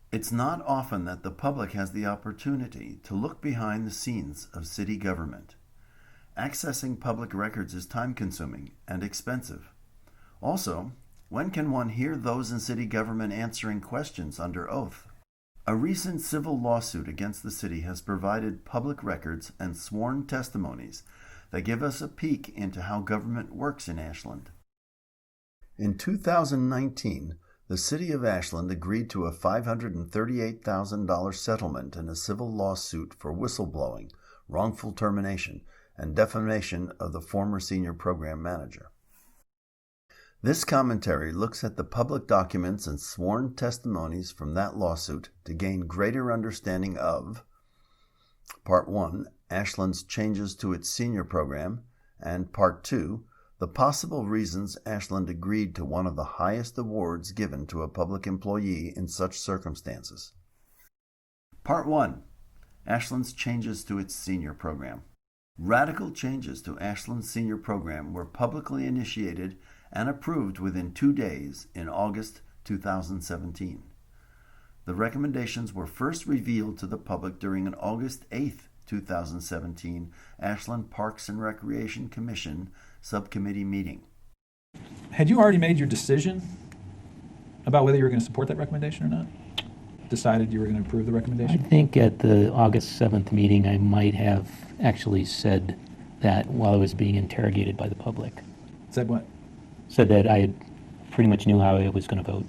It's not often that the public has the opportunity to look behind the scenes of city government. Accessing public records is time-consuming and expensive. Also, when can one hear those in city government answering questions under oath? A recent civil lawsuit against the city has provided public records and sworn testimonies that give us a peek into how government works in Ashland. In 2019, the City of Ashland agreed to a $538,000 settlement in a civil lawsuit for whistleblowing, wrongful termination, and defamation of the former senior program manager. This commentary looks at the public documents and sworn testimonies from that lawsuit to gain greater understanding of Part 1, Ashland's changes to its senior program, and Part 2, the possible reasons Ashland agreed to one of the highest awards given to a public employee in such circumstances. Part 1, Ashland's changes to its senior program. Radical changes to Ashland's senior program were publicly initiated and approved within 2 days in August 2017. The recommendations were first revealed to the public during an August 8, 2017 Ashland Parks and Recreation Commission subcommittee meeting. Had you already made your decision about whether you were going to support that recommendation or not? Decided you were going to approve the recommendation? I think at the August 7th meeting, I might have actually said that while I was being interrogated by the public. Said what? Said that I pretty much knew how I was going to vote.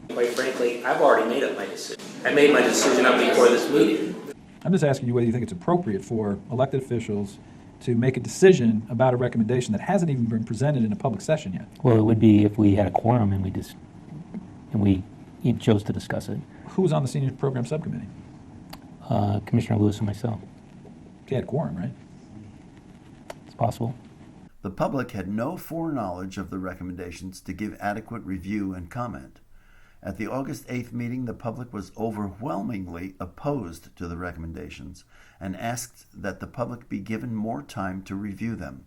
Quite frankly, I've already made up my decision. I made my decision up before this meeting. I'm just asking you whether you think it's appropriate for elected officials to make a decision about a recommendation that hasn't even been presented in a public session yet. Well, it would be if we had a quorum and we chose to discuss it. Who was on the senior program subcommittee? Commissioner Lewis and myself. They had quorum, right? It's possible. The public had no foreknowledge of the recommendations to give adequate review and comment. At the August 8th meeting, the public was overwhelmingly opposed to the recommendations and asked that the public be given more time to review them.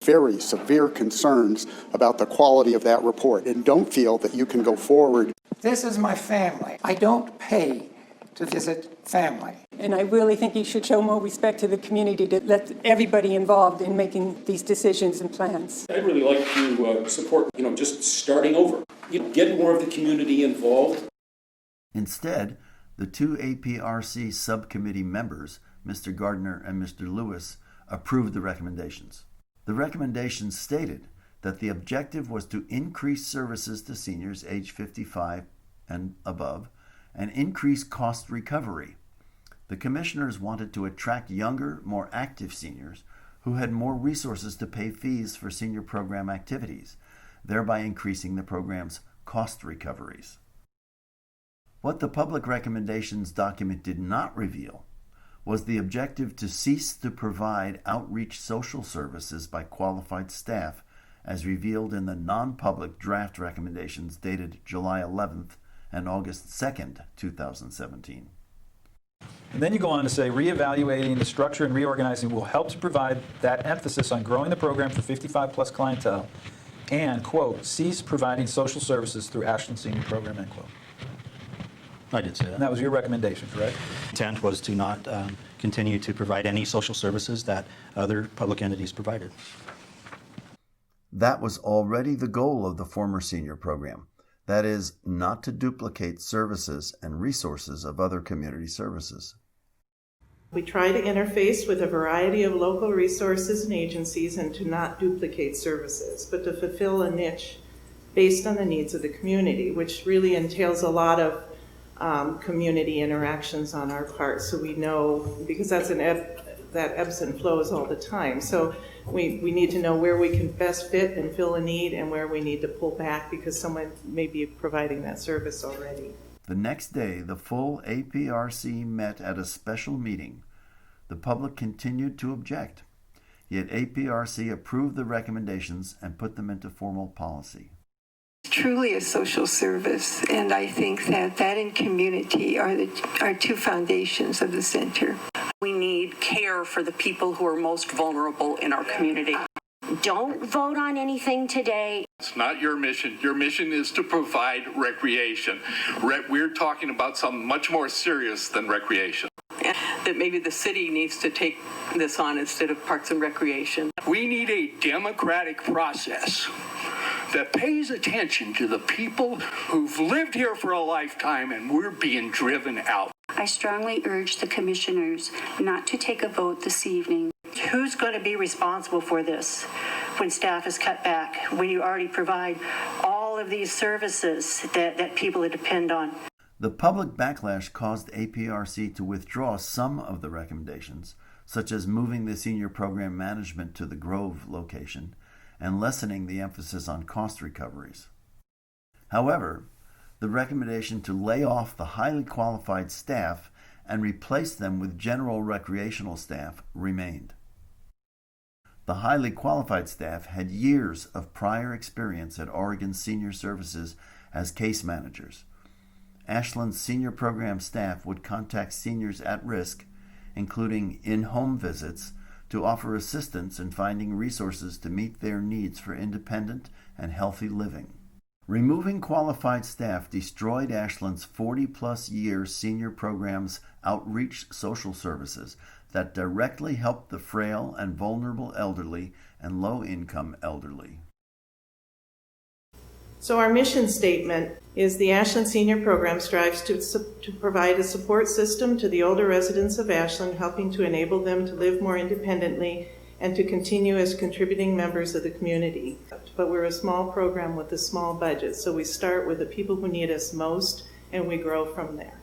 Very severe concerns about the quality of that report and don't feel that you can go forward. This is my family. I don't pay to visit family. And I really think you should show more respect to the community to let everybody involved in making these decisions and plans. I'd really like to support, just starting over. Get more of the community involved. Instead, the two APRC subcommittee members, Mr. Gardner and Mr. Lewis, approved the recommendations. The recommendations stated that the objective was to increase services to seniors age 55 and above and increase cost recovery. The commissioners wanted to attract younger, more active seniors who had more resources to pay fees for senior program activities, thereby increasing the program's cost recoveries. What the public recommendations document did not reveal was the objective to cease to provide outreach social services by qualified staff, as revealed in the non-public draft recommendations dated July 11th and August 2nd, 2017. And then you go on to say, reevaluating the structure and reorganizing will help to provide that emphasis on growing the program for 55-plus clientele and, quote, cease providing social services through Ashland Senior Program, end quote. I did say that. And that was your recommendation, correct? Intent was to not continue to provide any social services that other public entities provided. That was already the goal of the former senior program. That is, not to duplicate services and resources of other community services. We try to interface with a variety of local resources and agencies and to not duplicate services, but to fulfill a niche based on the needs of the community, which really entails a lot of community interactions on our part. So we know, because that's that ebbs and flows all the time. So we need to know where we can best fit and fill a need and where we need to pull back because someone may be providing that service already. The next day, the full APRC met at a special meeting. The public continued to object, yet APRC approved the recommendations and put them into formal policy. It's truly a social service, and I think that and community are two foundations of the center. We need care for the people who are most vulnerable in our community. Don't vote on anything today. It's not your mission. Your mission is to provide recreation. We're talking about something much more serious than recreation. That maybe the city needs to take this on instead of Parks and Recreation. We need a democratic process that pays attention to the people who've lived here for a lifetime and we're being driven out. I strongly urge the commissioners not to take a vote this evening. Who's going to be responsible for this when staff is cut back, when you already provide all of these services that people depend on? The public backlash caused APRC to withdraw some of the recommendations, such as moving the senior program management to the Grove location and lessening the emphasis on cost recoveries. However, the recommendation to lay off the highly qualified staff and replace them with general recreational staff remained. The highly qualified staff had years of prior experience at Oregon Senior Services as case managers. Ashland's senior program staff would contact seniors at risk, including in-home visits, to offer assistance in finding resources to meet their needs for independent and healthy living. Removing qualified staff destroyed Ashland's 40-plus year senior program's outreach social services that directly helped the frail and vulnerable elderly and low-income elderly. So our mission statement is the Ashland Senior Program strives to provide a support system to the older residents of Ashland, helping to enable them to live more independently and to continue as contributing members of the community. But we're a small program with a small budget, so we start with the people who need us most and we grow from there.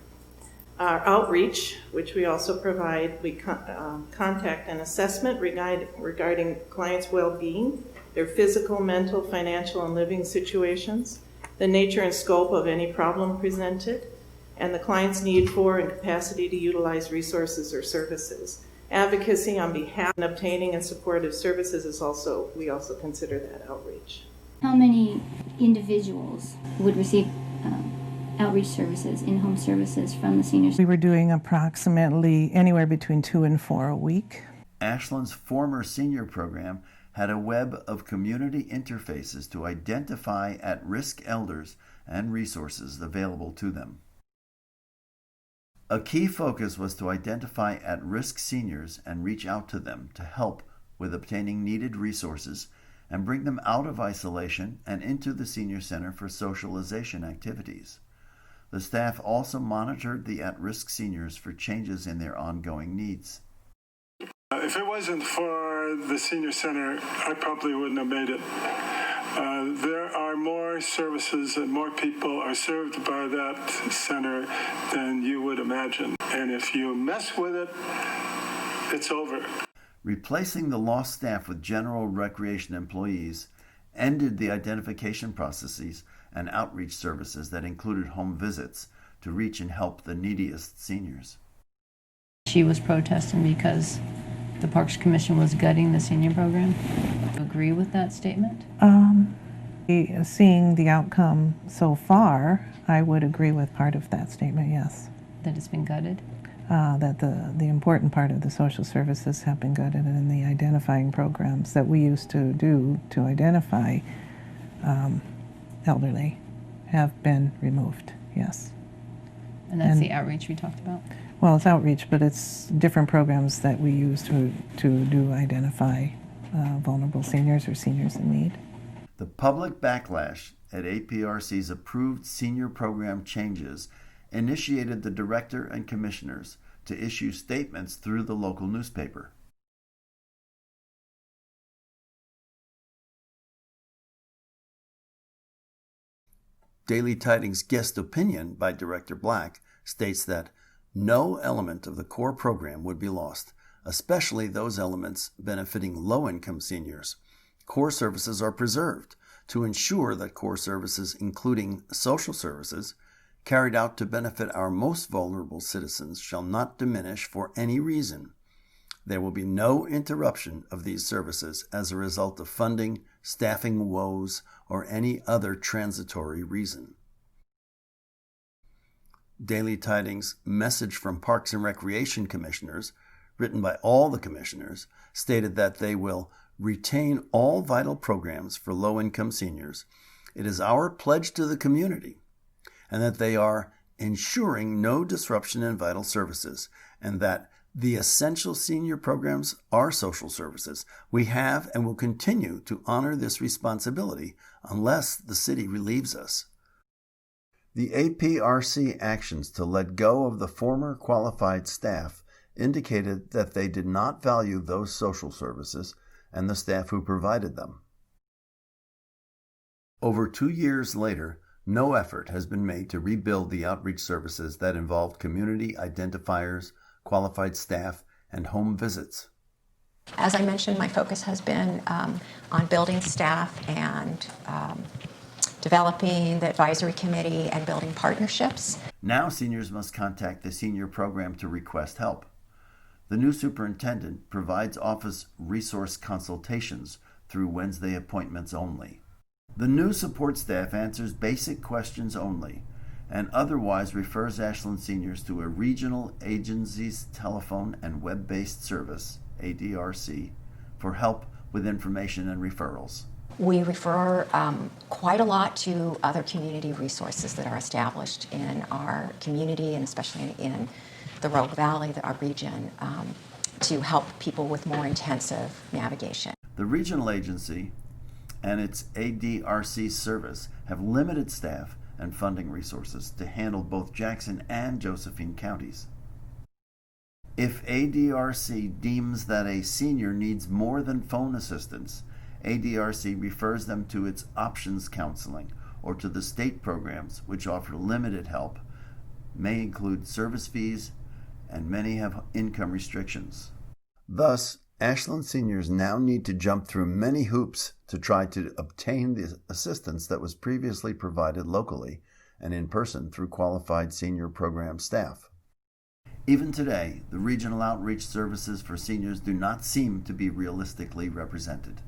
Our outreach, which we also provide, we contact and assessment regarding clients' well-being, their physical, mental, financial, and living situations, the nature and scope of any problem presented, and the client's need for and capacity to utilize resources or services. Advocacy on behalf of obtaining and supportive services is also, we also consider that outreach. How many individuals would receive outreach services, in-home services from the seniors? We were doing approximately anywhere between 2 and 4 a week. Ashland's former senior program had a web of community interfaces to identify at-risk elders and resources available to them. A key focus was to identify at-risk seniors and reach out to them to help with obtaining needed resources and bring them out of isolation and into the senior center for socialization activities. The staff also monitored the at-risk seniors for changes in their ongoing needs. If it wasn't for the senior center, I probably wouldn't have made it. There are more services and more people are served by that center than you would imagine. And if you mess with it, it's over. Replacing the lost staff with general recreation employees ended the identification processes and outreach services that included home visits to reach and help the neediest seniors. She was protesting because the Parks Commission was gutting the senior program. Do you agree with that statement? Seeing the outcome so far, I would agree with part of that statement, yes. That it's been gutted? That the important part of the social services have been gutted, and the identifying programs that we used to do to identify elderly have been removed, yes. And that's the outreach we talked about? Well, it's outreach, but it's different programs that we use to do identify vulnerable seniors or seniors in need. The public backlash at APRC's approved senior program changes initiated the director and commissioners to issue statements through the local newspaper. Daily Tidings guest opinion by Director Black states that no element of the core program would be lost, especially those elements benefiting low-income seniors. Core services are preserved to ensure that core services, including social services, carried out to benefit our most vulnerable citizens shall not diminish for any reason. There will be no interruption of these services as a result of funding, staffing woes, or any other transitory reason. Daily Tidings' message from Parks and Recreation Commissioners, written by all the commissioners, stated that they will retain all vital programs for low-income seniors, it is our pledge to the community, and that they are ensuring no disruption in vital services, and that the essential senior programs are social services. We have and will continue to honor this responsibility unless the city relieves us. The APRC actions to let go of the former qualified staff indicated that they did not value those social services and the staff who provided them. Over 2 years later, no effort has been made to rebuild the outreach services that involved community identifiers, qualified staff, and home visits. As I mentioned, my focus has been on building staff and developing the advisory committee and building partnerships. Now seniors must contact the senior program to request help. The new superintendent provides office resource consultations through Wednesday appointments only. The new support staff answers basic questions only and otherwise refers Ashland seniors to a regional agency's telephone and web-based service, ADRC, for help with information and referrals. We refer quite a lot to other community resources that are established in our community and especially in the Rogue Valley, our region, to help people with more intensive navigation. The regional agency and its ADRC service have limited staff and funding resources to handle both Jackson and Josephine counties. If ADRC deems that a senior needs more than phone assistance, ADRC refers them to its options counseling or to the state programs, which offer limited help, may include service fees, and many have income restrictions. Thus, Ashland seniors now need to jump through many hoops to try to obtain the assistance that was previously provided locally and in person through qualified senior program staff. Even today, the regional outreach services for seniors do not seem to be realistically represented.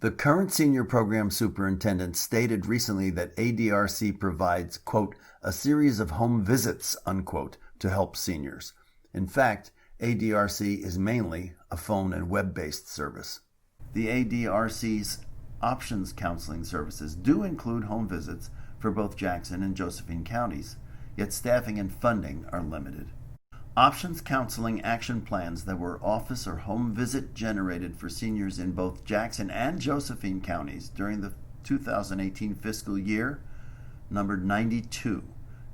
The current senior program superintendent stated recently that ADRC provides, quote, a series of home visits, unquote, to help seniors. In fact, ADRC is mainly a phone and web-based service. The ADRC's options counseling services do include home visits for both Jackson and Josephine counties, yet staffing and funding are limited. Options counseling action plans that were office or home visit generated for seniors in both Jackson and Josephine counties during the 2018 fiscal year numbered 92,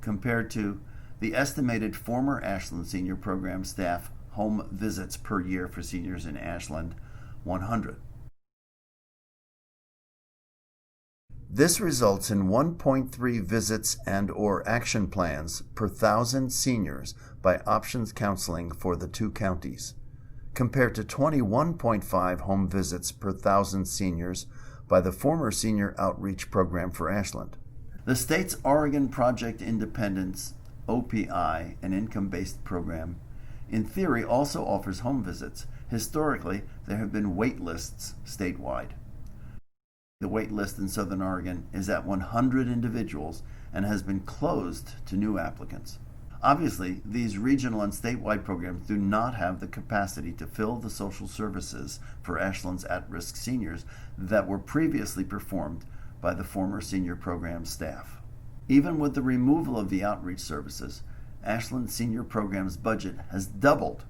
compared to the estimated former Ashland Senior Program staff home visits per year for seniors in Ashland, 100. This results in 1.3 visits and/or action plans per 1,000 seniors by options counseling for the two counties, compared to 21.5 home visits per 1,000 seniors by the former Senior Outreach Program for Ashland. The state's Oregon Project Independence OPI, an income-based program, in theory also offers home visits. Historically, there have been wait lists statewide. The wait list in Southern Oregon is at 100 individuals and has been closed to new applicants. Obviously, these regional and statewide programs do not have the capacity to fill the social services for Ashland's at-risk seniors that were previously performed by the former senior program staff. Even with the removal of the outreach services, Ashland Senior Program's budget has doubled,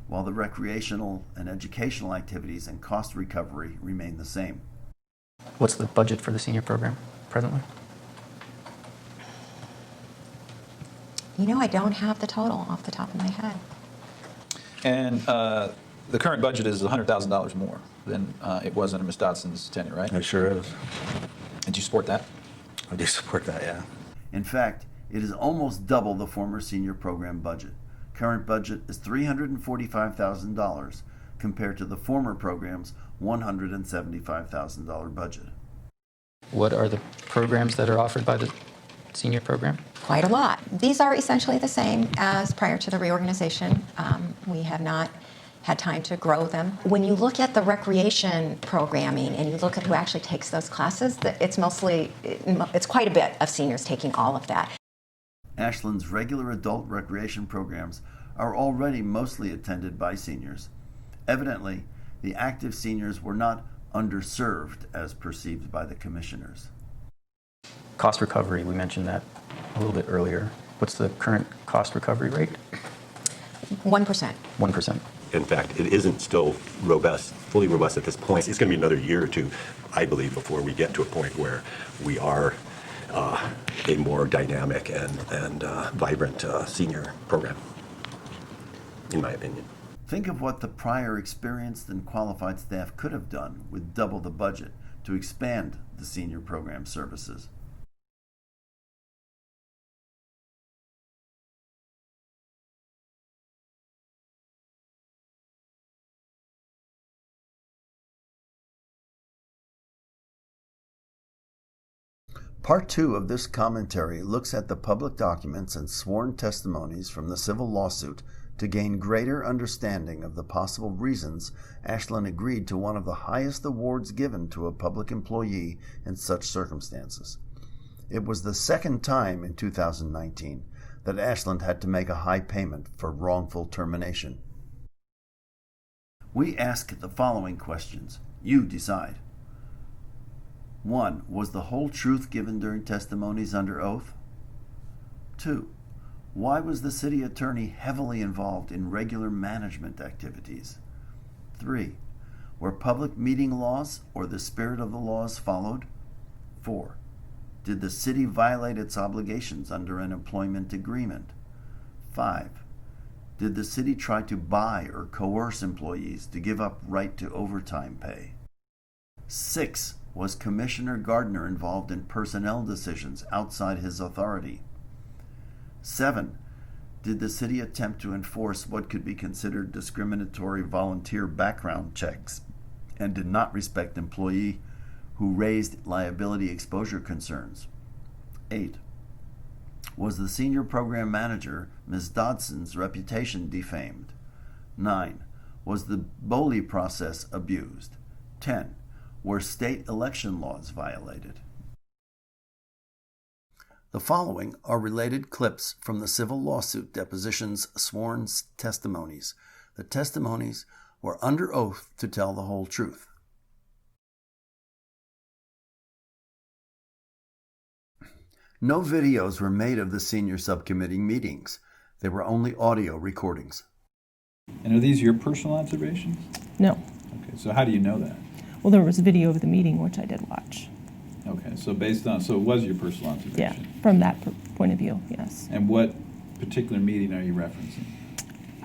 while the recreational and educational activities and cost recovery remain the same. What's the budget for the senior program presently? You know, I don't have the total off the top of my head. And the current budget is $100,000 more than it was under Ms. Dodson's tenure, right? It sure is. And do you support that? I do support that, yeah. In fact, it is almost double the former senior program budget. Current budget is $345,000 compared to the former program's $175,000 budget. What are the programs that are offered by the senior program? Quite a lot. These are essentially the same as prior to the reorganization. We have not had time to grow them. When you look at the recreation programming and you look at who actually takes those classes, it's quite a bit of seniors taking all of that. Ashland's regular adult recreation programs are already mostly attended by seniors. Evidently, the active seniors were not underserved as perceived by the commissioners? Cost recovery, we mentioned that a little bit earlier. What's the current cost recovery rate? 1%. 1%. In fact, it isn't still robust, fully robust at this point. It's going to be another year or two, I believe, before we get to a point where we are a more dynamic and vibrant senior program, in my opinion. Think of what the prior experienced and qualified staff could have done with double the budget to expand the senior program services. Part 2 of this commentary looks at the public documents and sworn testimonies from the civil lawsuit to gain greater understanding of the possible reasons Ashland agreed to one of the highest awards given to a public employee in such circumstances. It was the second time in 2019 that Ashland had to make a high payment for wrongful termination. We ask the following questions. You decide. 1. Was the whole truth given during testimonies under oath? 2. Why was the city attorney heavily involved in regular management activities? 3. Were public meeting laws or the spirit of the laws followed? 4. Did the city violate its obligations under an employment agreement? 5. Did the city try to buy or coerce employees to give up right to overtime pay? 6. Was Commissioner Gardner involved in personnel decisions outside his authority? 7. Did the city attempt to enforce what could be considered discriminatory volunteer background checks and did not respect employee who raised liability exposure concerns? 8. Was the senior program manager, Ms. Dodson's reputation defamed? 9. Was the BOLI process abused? 10. Were state election laws violated? The following are related clips from the civil lawsuit deposition's sworn testimonies. The testimonies were under oath to tell the whole truth. No videos were made of the senior subcommittee meetings. They were only audio recordings. And are these your personal observations? No. Okay, so how do you know that? Well, there was a video of the meeting, which I did watch. Okay, so it was your personal observation? Yeah, from that point of view, yes. And what particular meeting are you referencing?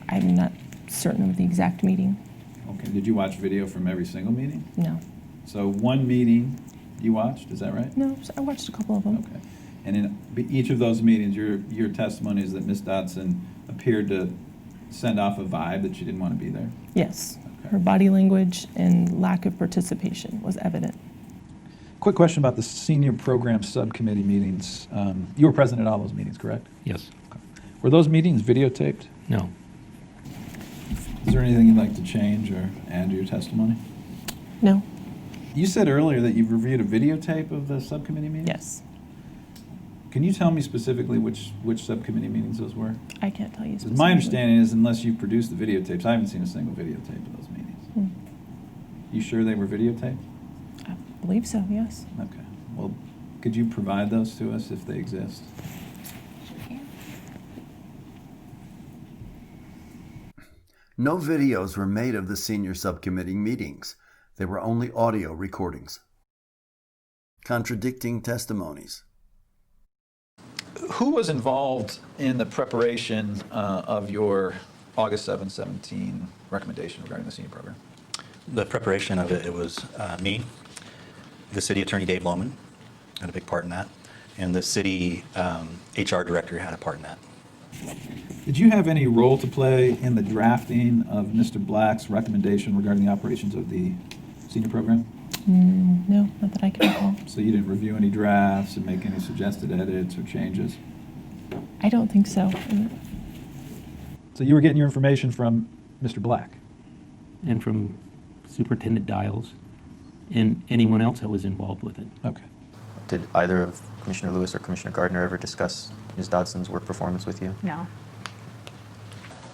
I'm not certain of the exact meeting. Okay, did you watch video from every single meeting? No. So one meeting you watched, is that right? No, I watched a couple of them. Okay. And in each of those meetings, your testimony is that Ms. Dodson appeared to send off a vibe that she didn't want to be there? Yes. Okay. Her body language and lack of participation was evident. Quick question about the senior program subcommittee meetings. You were present at all those meetings, correct? Yes. Okay. Were those meetings videotaped? No. Is there anything you'd like to change or add to your testimony? No. You said earlier that you've reviewed a videotape of the subcommittee meetings? Yes. Can you tell me specifically which subcommittee meetings those were? I can't tell you specifically. My understanding is unless you produced the videotapes, I haven't seen a single videotape of those meetings. You sure they were videotaped? I believe so, yes. Okay. Well, could you provide those to us if they exist? No videos were made of the senior subcommittee meetings. They were only audio recordings. Contradicting testimonies. Who was involved in the preparation of your August 7, 17 recommendation regarding the senior program? The preparation of it was me, the city attorney Dave Lohman had a big part in that, and the city HR director had a part in that. Did you have any role to play in the drafting of Mr. Black's recommendation regarding the operations of the senior program? No, not that I can recall. So you didn't review any drafts and make any suggested edits or changes? I don't think so. So you were getting your information from Mr. Black? And from Superintendent Dials and anyone else that was involved with it. Okay. Did either of Commissioner Lewis or Commissioner Gardner ever discuss Ms. Dodson's work performance with you? No.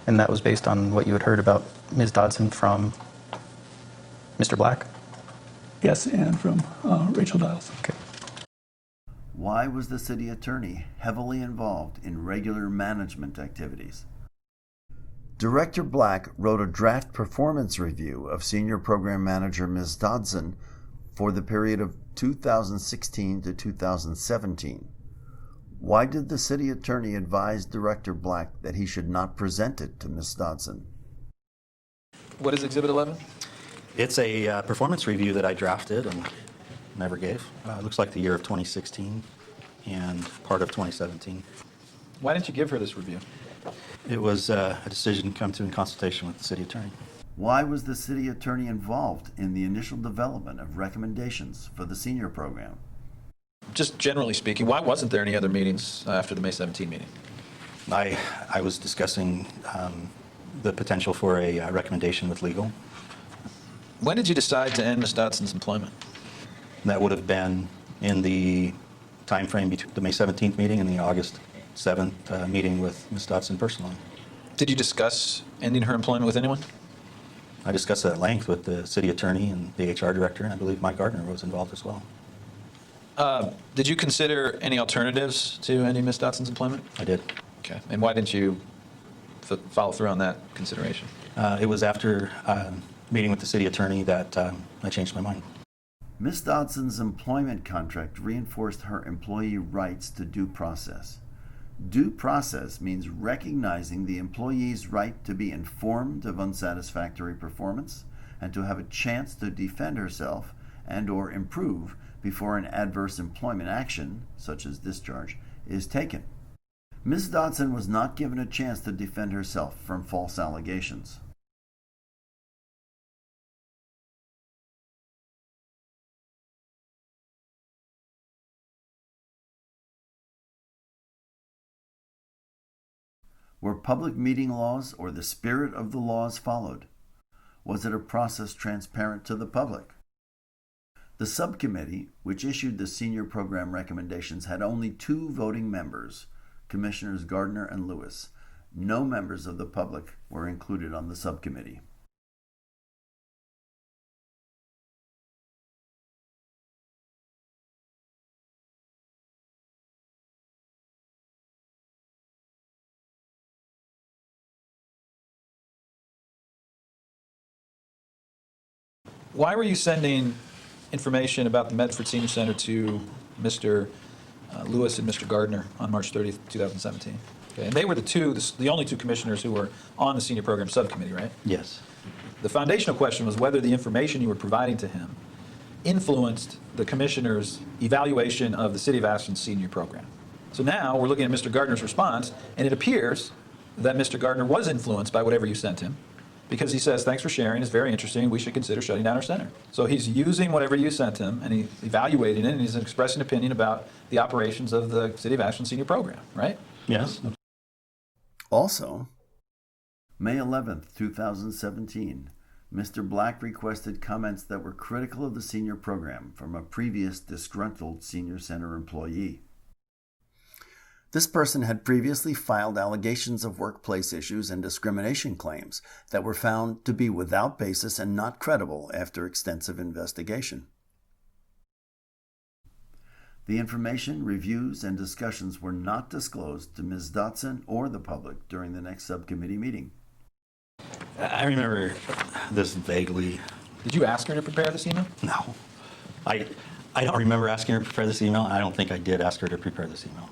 And that was based on what you had heard about Ms. Dodson from Mr. Black? Yes, and from Rachel Dials. Okay. Why was the city attorney heavily involved in regular management activities? Director Black wrote a draft performance review of Senior Program Manager Ms. Dodson for the period of 2016 to 2017. Why did the city attorney advise Director Black that he should not present it to Ms. Dodson? What is Exhibit 11? It's a performance review that I drafted and never gave. It looks like the year of 2016 and part of 2017. Why didn't you give her this review? It was a decision come to in consultation with the city attorney. Why was the city attorney involved in the initial development of recommendations for the senior program? Just generally speaking, why wasn't there any other meetings after the May 17 meeting? I was discussing the potential for a recommendation with legal. When did you decide to end Ms. Dodson's employment? That would have been in the time frame between the May 17th meeting and the August 7th meeting with Ms. Dodson personally. Did you discuss ending her employment with anyone? I discussed it at length with the city attorney and the HR director, and I believe Mike Gardner was involved as well. Did you consider any alternatives to ending Ms. Dodson's employment? I did. Okay. And why didn't you follow through on that consideration? It was after meeting with the city attorney that I changed my mind. Ms. Dodson's employment contract reinforced her employee rights to due process. Due process means recognizing the employee's right to be informed of unsatisfactory performance and to have a chance to defend herself and/or improve before an adverse employment action, such as discharge, is taken. Ms. Dodson was not given a chance to defend herself from false allegations. Were public meeting laws or the spirit of the laws followed? Was it a process transparent to the public? The subcommittee, which issued the senior program recommendations, had only 2 voting members, Commissioners Gardner and Lewis. No members of the public were included on the subcommittee. Why were you sending information about the Medford Senior Center to Mr. Lewis and Mr. Gardner on March 30th, 2017? Okay. And they were the only 2 commissioners who were on the senior program subcommittee, right? Yes. The foundational question was whether the information you were providing to him influenced the commissioner's evaluation of the City of Ashland senior program. So now we're looking at Mr. Gardner's response, and it appears that Mr. Gardner was influenced by whatever you sent him, because he says, thanks for sharing, it's very interesting, we should consider shutting down our center. So he's using whatever you sent him, and he's evaluating it, and he's expressing opinion about the operations of the City of Ashland senior program, right? Yes. Also, May 11th, 2017, Mr. Black requested comments that were critical of the senior program from a previous disgruntled senior center employee. This person had previously filed allegations of workplace issues and discrimination claims that were found to be without basis and not credible after extensive investigation. The information, reviews, and discussions were not disclosed to Ms. Dodson or the public during the next subcommittee meeting. I remember this vaguely. Did you ask her to prepare this email? No. I don't remember asking her to prepare this email. I don't think I did ask her to prepare this email.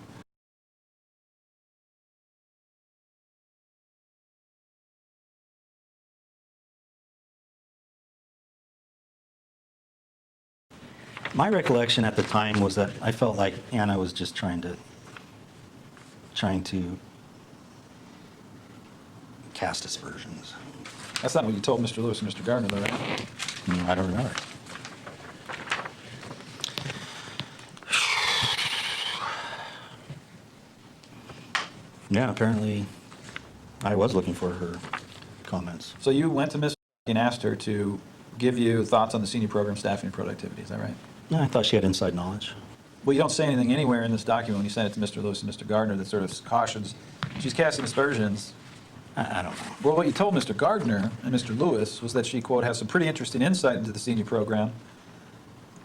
My recollection at the time was that I felt like Anna was just trying to cast aspersions. That's not what you told Mr. Lewis and Mr. Gardner, though, right? I don't remember. Yeah, apparently I was looking for her comments. So you went to Ms. and asked her to give you thoughts on the senior program staffing and productivity, is that right? Yeah, I thought she had inside knowledge. Well, you don't say anything anywhere in this document when you send it to Mr. Lewis and Mr. Gardner that sort of cautions she's casting aspersions. I don't know. Well, what you told Mr. Gardner and Mr. Lewis was that she, quote, has some pretty interesting insight into the senior program,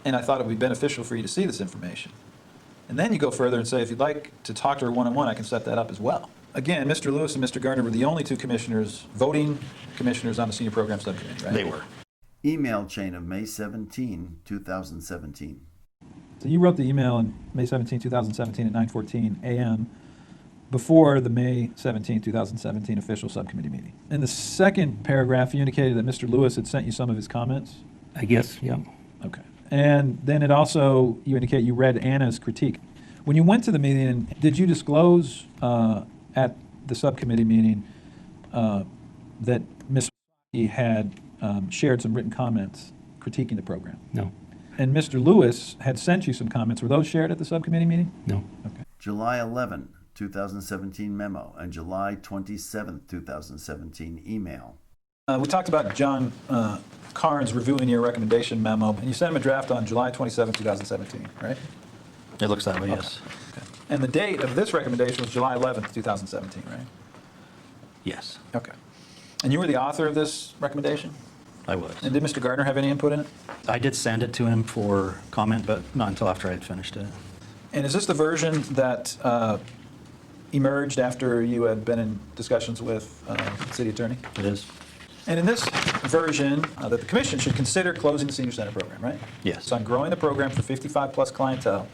and I thought it would be beneficial for you to see this information. And then you go further and say, if you'd like to talk to her one-on-one, I can set that up as well. Again, Mr. Lewis and Mr. Gardner were the only two commissioners, voting commissioners on the senior program subcommittee, right? They were. Email chain of May 17, 2017. So you wrote the email on May 17, 2017 at 9:14 a.m. before the May 17, 2017 official subcommittee meeting. In the second paragraph, you indicated that Mr. Lewis had sent you some of his comments? I guess, yeah. Okay. And then it also, you indicate you read Anna's critique. When you went to the meeting, did you disclose at the subcommittee meeting that Ms. had shared some written comments critiquing the program? No. And Mr. Lewis had sent you some comments. Were those shared at the subcommittee meeting? No. Okay. July 11, 2017 memo and July 27, 2017 email. We talked about John Carnes reviewing your recommendation memo, and you sent him a draft on July 27, 2017, right? It looks that way, yes. Okay. And the date of this recommendation was July 11th, 2017, right? Yes. Okay. And you were the author of this recommendation? I was. And did Mr. Gardner have any input in it? I did send it to him for comment, but not until after I had finished it. And is this the version that emerged after you had been in discussions with the city attorney? It is. And in this version, that the commission should consider closing the senior center program, right? Yes. It's on growing the program for 55-plus clientele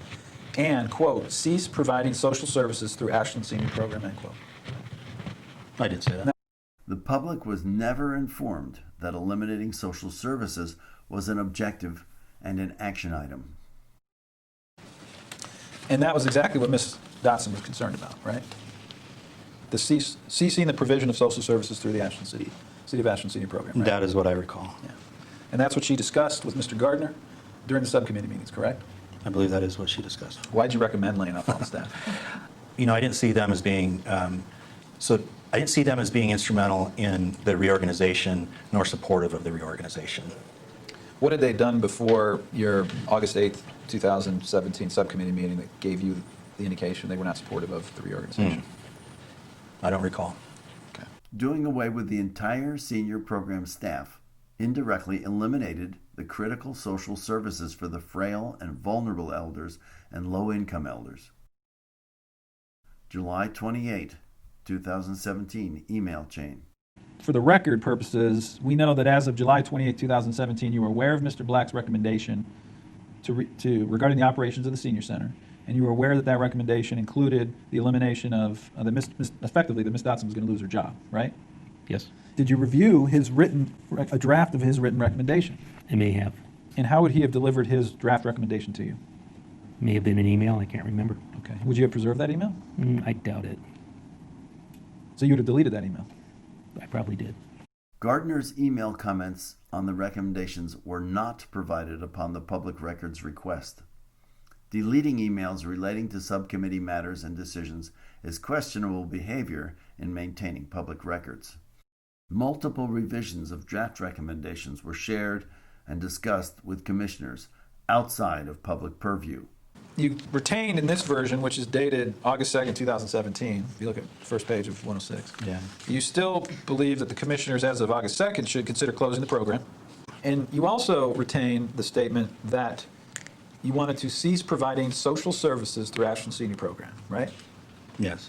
and, quote, cease providing social services through Ashland Senior Program, end quote. I did say that. The public was never informed that eliminating social services was an objective and an action item. And that was exactly what Ms. Dotson was concerned about, right? The ceasing the provision of social services through the Ashland City of Ashland Senior Program, right? That is what I recall. Yeah. And that's what she discussed with Mr. Gardner during the subcommittee meetings, correct? I believe that is what she discussed. Why'd you recommend laying off all the staff? You know, I didn't see them as being, I didn't see them as being instrumental in the reorganization nor supportive of the reorganization. What had they done before your August 8th, 2017 subcommittee meeting that gave you the indication they were not supportive of the reorganization? I don't recall. Okay. Doing away with the entire senior program staff indirectly eliminated the critical social services for the frail and vulnerable elders and low-income elders. July 28, 2017 email chain. For the record purposes, we know that as of July 28, 2017, you were aware of Mr. Black's recommendation regarding the operations of the senior center, and you were aware that that recommendation included the elimination of effectively that Ms. Dotson was going to lose her job, right? Yes. Did you review a draft of his written recommendation? I may have. And how would he have delivered his draft recommendation to you? May have been an email. I can't remember. Okay. Would you have preserved that email? I doubt it. So you would have deleted that email? I probably did. Gardner's email comments on the recommendations were not provided upon the public records request. Deleting emails relating to subcommittee matters and decisions is questionable behavior in maintaining public records. Multiple revisions of draft recommendations were shared and discussed with commissioners outside of public purview. You retained in this version, which is dated August 2nd, 2017, if you look at the first page of 106, you still believe that the commissioners as of August 2nd should consider closing the program. And you also retain the statement that you wanted to cease providing social services through Ashland Senior Program, right? Yes.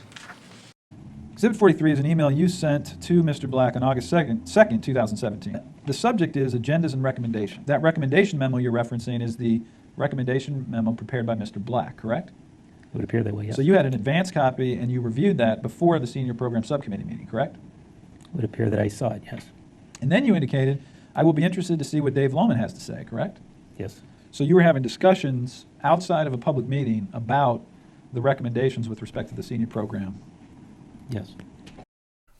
Exhibit 43 is an email you sent to Mr. Black on August 2nd, 2017. The subject is agendas and recommendations. That recommendation memo you're referencing is the recommendation memo prepared by Mr. Black, correct? It would appear that way, yes. So you had an advance copy and you reviewed that before the senior program subcommittee meeting, correct? It would appear that I saw it, yes. And then you indicated, I will be interested to see what Dave Lohman has to say, correct? Yes. So you were having discussions outside of a public meeting about the recommendations with respect to the senior program. Yes.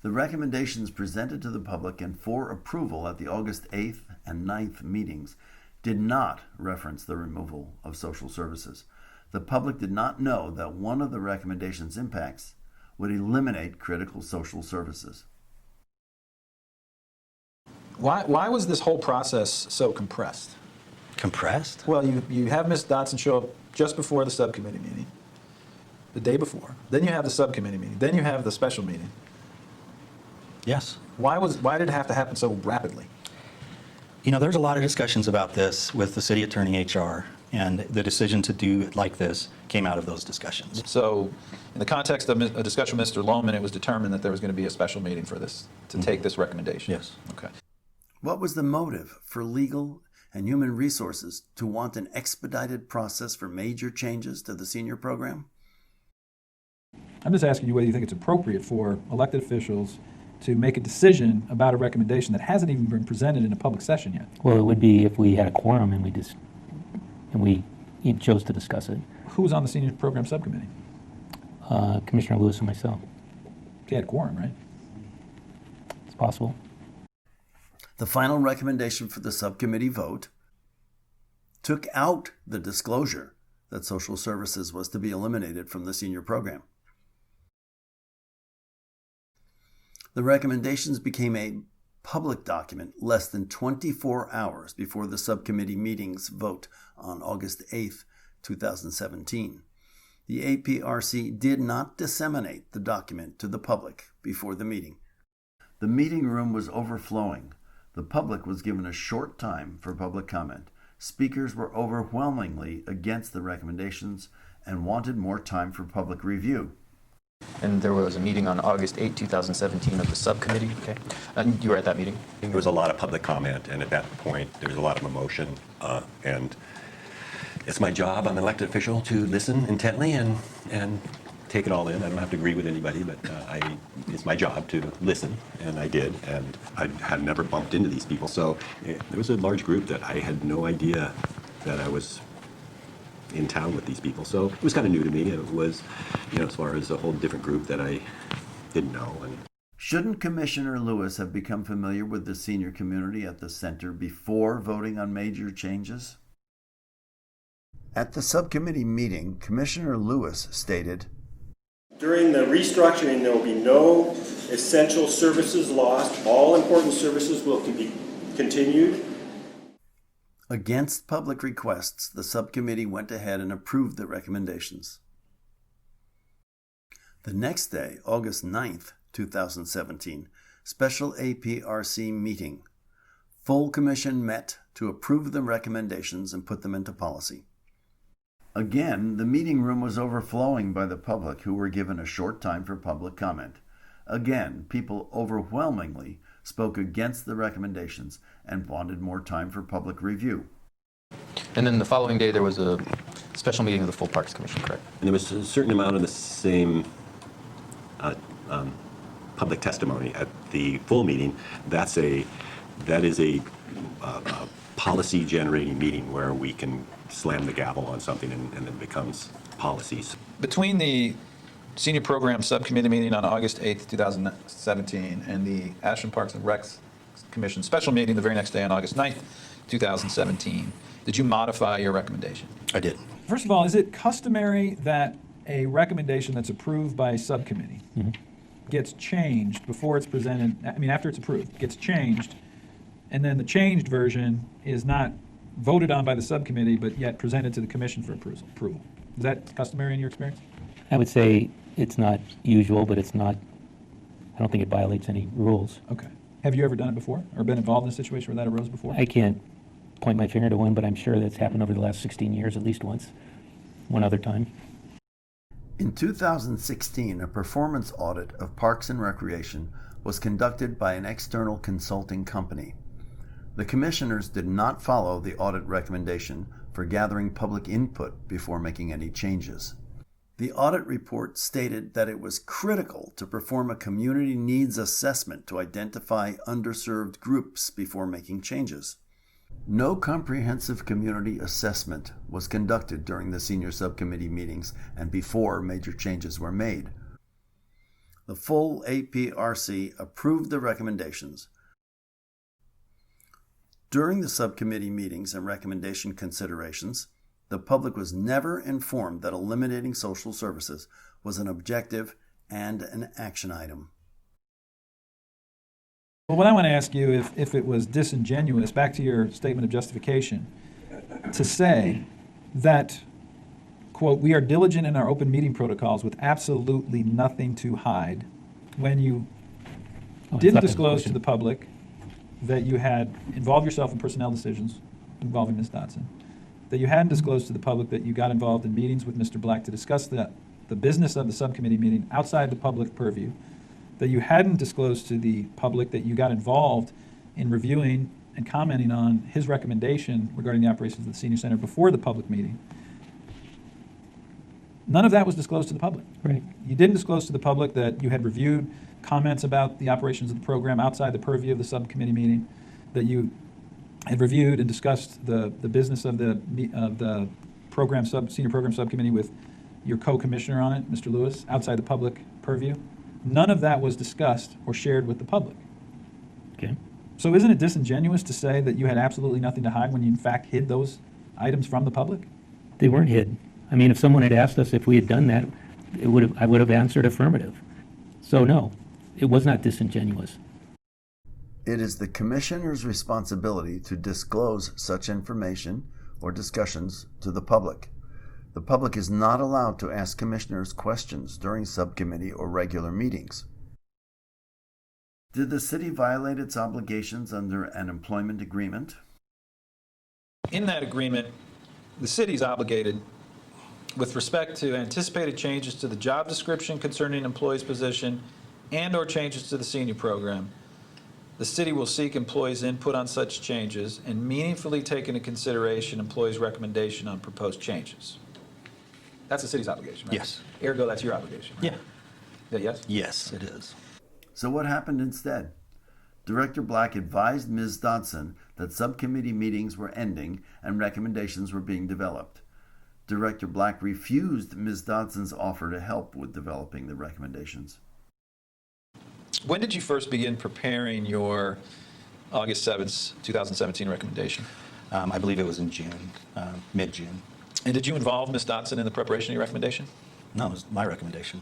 The recommendations presented to the public and for approval at the August 8th and 9th meetings did not reference the removal of social services. The public did not know that one of the recommendations' impacts would eliminate critical social services. Why was this whole process so compressed? Compressed? Well, you have Ms. Dotson show up just before the subcommittee meeting, the day before. Then you have the subcommittee meeting. Then you have the special meeting. Yes. Why did it have to happen so rapidly? You know, there's a lot of discussions about this with the city attorney HR, and the decision to do it like this came out of those discussions. So in the context of a discussion with Mr. Lohman, it was determined that there was going to be a special meeting for this, to take this recommendation? Yes. Okay. What was the motive for legal and human resources to want an expedited process for major changes to the senior program? I'm just asking you whether you think it's appropriate for elected officials to make a decision about a recommendation that hasn't even been presented in a public session yet. Well, it would be if we had a quorum and we chose to discuss it. Who's on the senior program subcommittee? Commissioner Lewis and myself. They had quorum, right? It's possible. The final recommendation for the subcommittee vote took out the disclosure that social services was to be eliminated from the senior program. The recommendations became a public document less than 24 hours before the subcommittee meeting's vote on August 8, 2017. The APRC did not disseminate the document to the public before the meeting. The meeting room was overflowing. The public was given a short time for public comment. Speakers were overwhelmingly against the recommendations and wanted more time for public review. And there was a meeting on August 8, 2017 of the subcommittee. Okay. And you were at that meeting? There was a lot of public comment, and at that point, there was a lot of emotion. And it's my job, I'm an elected official, to listen intently and take it all in. I don't have to agree with anybody, but it's my job to listen, and I did. And I had never bumped into these people. So there was a large group that I had no idea that I was in town with these people. So it was kind of new to me. It was, as far as a whole different group that I didn't know. And shouldn't Commissioner Lewis have become familiar with the senior community at the center before voting on major changes? At the subcommittee meeting, Commissioner Lewis stated, "During the restructuring, there will be no essential services lost. All important services will be continued." Against public requests, the subcommittee went ahead and approved the recommendations. The next day, August 9th, 2017, special APRC meeting. Full commission met to approve the recommendations and put them into policy. Again, the meeting room was overflowing by the public, who were given a short time for public comment. Again, people overwhelmingly spoke against the recommendations and wanted more time for public review. And then the following day, there was a special meeting of the full Parks Commission, correct? there was a certain amount of the same public testimony at the full meeting. That is a policy generating meeting where we can slam the gavel on something and then it becomes policies. Between the Senior Program Subcommittee meeting on August 8th, 2017, and the Ashland Parks and Recs Commission special meeting the very next day on August 9th, 2017, did you modify your recommendation? I did. First of all, is it customary that a recommendation that's approved by a subcommittee gets changed before it's presented, after it's approved, gets changed, and then the changed version is not voted on by the subcommittee, but yet presented to the commission for approval? Is that customary in your experience? I would say it's not usual, but it's not, I don't think it violates any rules. Okay. Have you ever done it before, or been involved in a situation where that arose before? I can't point my finger to one, but I'm sure that's happened over the last 16 years at least once, one other time. In 2016, a performance audit of Parks and Recreation was conducted by an external consulting company. The commissioners did not follow the audit recommendation for gathering public input before making any changes. The audit report stated that it was critical to perform a community needs assessment to identify underserved groups before making changes. No comprehensive community assessment was conducted during the senior subcommittee meetings and before major changes were made. The full APRC approved the recommendations. During the subcommittee meetings and recommendation considerations, the public was never informed that eliminating social services was an objective and an action item. Well, what I want to ask you, if it was disingenuous, back to your statement of justification, to say that, quote, "we are diligent in our open meeting protocols with absolutely nothing to hide," when you didn't disclose to the public that you had involved yourself in personnel decisions involving Ms. Dodson, that you hadn't disclosed to the public that you got involved in meetings with Mr. Black to discuss the business of the subcommittee meeting outside the public purview, that you hadn't disclosed to the public that you got involved in reviewing and commenting on his recommendation regarding the operations of the senior center before the public meeting. None of that was disclosed to the public. Right. You didn't disclose to the public that you had reviewed comments about the operations of the program outside the purview of the subcommittee meeting, that you had reviewed and discussed the business of the senior program subcommittee with your co-commissioner on it, Mr. Lewis, outside the public purview. None of that was discussed or shared with the public. Okay. So isn't it disingenuous to say that you had absolutely nothing to hide when you in fact hid those items from the public? They weren't hid. I mean, if someone had asked us if we had done that, I would have answered affirmative. So no, it was not disingenuous. It is the commissioner's responsibility to disclose such information or discussions to the public. The public is not allowed to ask commissioners questions during subcommittee or regular meetings. Did the city violate its obligations under an employment agreement? In that agreement, the city's obligated with respect to anticipated changes to the job description concerning an employee's position and/or changes to the senior program. The city will seek employees' input on such changes and meaningfully take into consideration employees' recommendation on proposed changes. That's the city's obligation, right? Yes. Ergo, that's your obligation, right? Yeah. Yes? Yes, it is. So what happened instead? Director Black advised Ms. Dodson that subcommittee meetings were ending and recommendations were being developed. Director Black refused Ms. Dodson's offer to help with developing the recommendations. When did you first begin preparing your August 7th, 2017 recommendation? I believe it was in June, mid-June. And did you involve Ms. Dodson in the preparation of your recommendation? No, it was my recommendation.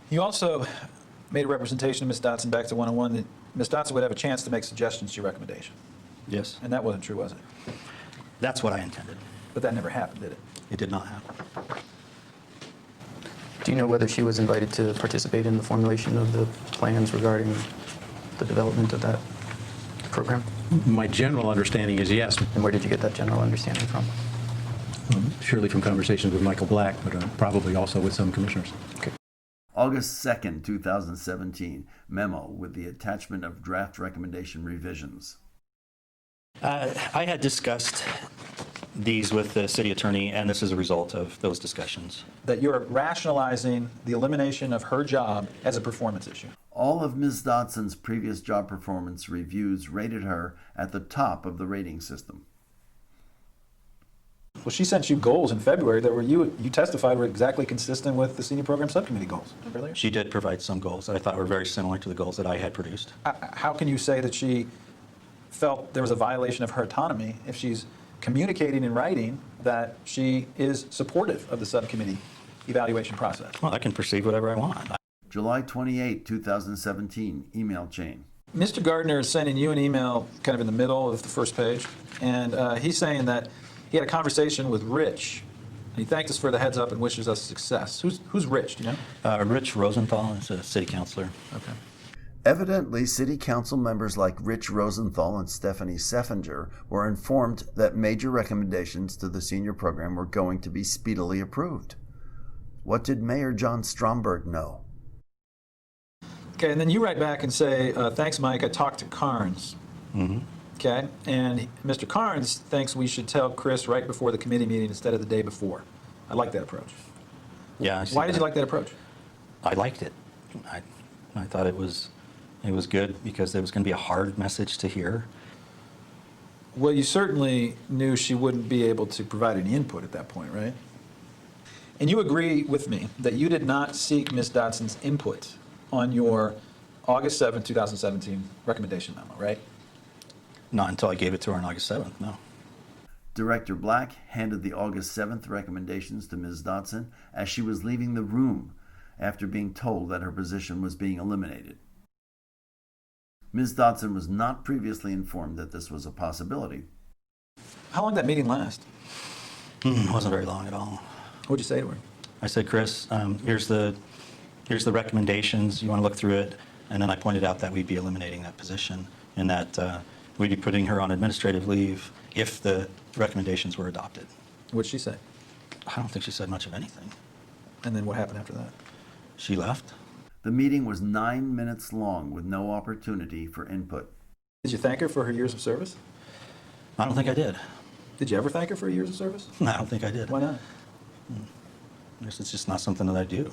You also made a representation to Ms. Dodson back to 101 that Ms. Dodson would have a chance to make suggestions to your recommendation. Yes. And that wasn't true, was it? That's what I intended. But that never happened, did it? It did not happen. Do you know whether she was invited to participate in the formulation of the plans regarding the development of that program? My general understanding is yes. And where did you get that general understanding from? Surely from conversations with Michael Black, but probably also with some commissioners. Okay. August 2nd, 2017, memo with the attachment of draft recommendation revisions. I had discussed these with the city attorney, and this is a result of those discussions. That you're rationalizing the elimination of her job as a performance issue. All of Ms. Dodson's previous job performance reviews rated her at the top of the rating system. Well, she sent you goals in February that were you testified were exactly consistent with the senior program subcommittee goals earlier. She did provide some goals that I thought were very similar to the goals that I had produced. How can you say that she felt there was a violation of her autonomy if she's communicating in writing that she is supportive of the subcommittee evaluation process? Well, I can perceive whatever I want. July 28, 2017, email chain. Mr. Gardner is sending you an email kind of in the middle of the first page, and he's saying that he had a conversation with Rich. He thanked us for the heads up and wishes us success. Who's Rich, do you know? Rich Rosenthal is a city councilor. Okay. Evidently, city council members like Rich Rosenthal and Stephanie Seffinger were informed that major recommendations to the senior program were going to be speedily approved. What did Mayor John Stromberg know? Okay, and then you write back and say, thanks, Mike, I talked to Carnes. Mm-hmm. Okay, and Mr. Carnes thinks we should tell Chris right before the committee meeting instead of the day before. I like that approach. Yeah. Why did you like that approach? I liked it. I thought it was good because there was going to be a hard message to hear. Well, you certainly knew she wouldn't be able to provide any input at that point, right? And you agree with me that you did not seek Ms. Dodson's input on your August 7, 2017 recommendation memo, right? Not until I gave it to her on August 7th, no. Director Black handed the August 7th recommendations to Ms. Dodson as she was leaving the room after being told that her position was being eliminated. Ms. Dodson was not previously informed that this was a possibility. How long did that meeting last? It wasn't very long at all. What'd you say to her? I said, Chris, here's the recommendations. You want to look through it? And then I pointed out that we'd be eliminating that position and that we'd be putting her on administrative leave if the recommendations were adopted. What'd she say? I don't think she said much of anything. And then what happened after that? She left. The meeting was 9 minutes long with no opportunity for input. Did you thank her for her years of service? I don't think I did. Did you ever thank her for her years of service? I don't think I did. Why not? I guess it's just not something that I do.